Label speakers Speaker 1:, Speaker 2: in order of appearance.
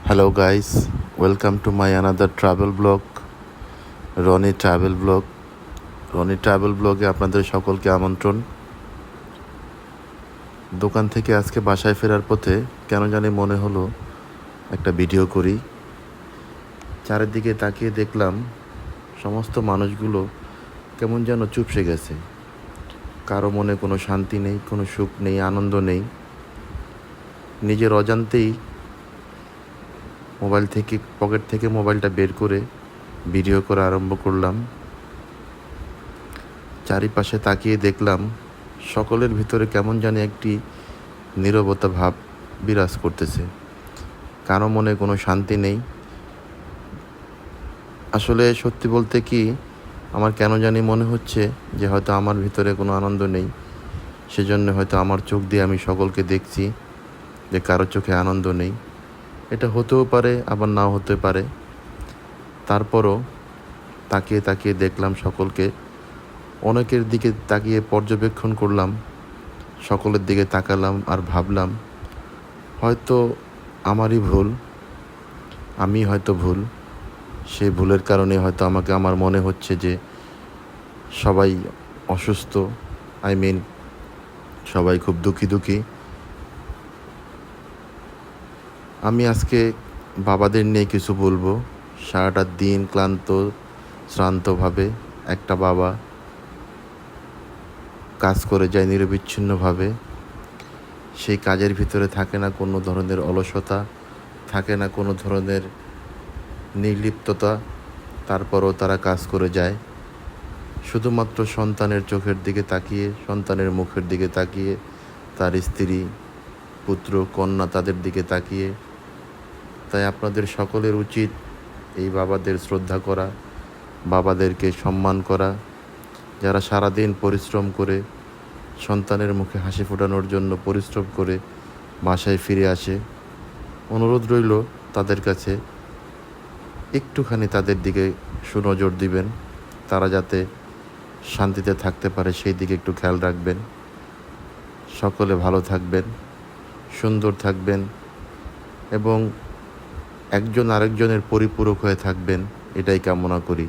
Speaker 1: Hello guys, welcome to my another travel blog, Rony travel blog. Rony travel ব্লগে আপনাদের সকলকে আমন্ত্রণ। দোকান থেকে আজকে বাসায় ফেরার পথে কেন জানি মনে হলো একটা ভিডিও করি। চারিদিকে তাকিয়ে দেখলাম সমস্ত মানুষগুলো কেমন যেন চুপসে গেছে। কারো মনে কোনো শান্তি নেই, কোনো সুখ নেই, আনন্দ নেই। নিজের অজান্তেই পকেট থেকে মোবাইলটা বের করে ভিডিও করা আরম্ভ করলাম। চারিপাশে তাকিয়ে দেখলাম সকলের ভিতরে কেমন জানি একটি নীরবতা ভাব বিরাজ করতেছে। কারো মনে কোনো শান্তি নেই। আসলে সত্যি বলতে কি, আমার কেন জানি মনে হচ্ছে যে হয়তো আমার ভিতরে কোনো আনন্দ নেই, সেজন্য হয়তো আমার চোখ দিয়ে আমি সকলকে দেখছি যে কারো চোখে আনন্দ নেই। এটা হতেও পারে, আবার নাও হতে পারে। তারপরও তাকিয়ে তাকিয়ে দেখলাম সকলকে, অনেকের দিকে তাকিয়ে পর্যবেক্ষণ করলাম, সকলের দিকে তাকালাম আর ভাবলাম হয়তো আমারই ভুল, আমি হয়তো ভুল। সেই ভুলের কারণে হয়তো আমার মনে হচ্ছে যে সবাই অসুস্থ, সবাই খুব দুঃখী। আমি আজকে বাবাদের নিয়ে কিছু বলবো। সারাটা দিন শ্রান্তভাবে একটা বাবা কাজ করে যায় নিরবিচ্ছিন্নভাবে। সেই কাজের ভিতরে থাকে না কোনো ধরনের অলসতা, থাকে না কোনো ধরনের নির্লিপ্ততা। তারপরও তারা কাজ করে যায় শুধুমাত্র সন্তানের চোখের দিকে তাকিয়ে, সন্তানের মুখের দিকে তাকিয়ে, তার স্ত্রী, পুত্র, কন্যা তাদের দিকে তাকিয়ে। তাই আপনাদের সকলের উচিত এই বাবাদের শ্রদ্ধা করা, বাবাদেরকে সম্মান করা, যারা সারাদিন পরিশ্রম করে সন্তানের মুখে হাসি ফোটানোর জন্য পরিশ্রম করে বাসায় ফিরে আসে। অনুরোধ রইল তাদের কাছে একটুখানি তাদের দিকে সুনজর দিবেন, তারা যাতে শান্তিতে থাকতে পারে সেই দিকে একটু খেয়াল রাখবেন। সকলে ভালো থাকবেন, সুন্দর থাকবেন এবং একজন আরেকজনের পরিপূরক হয়ে থাকবেন, এটাই কামনা করি।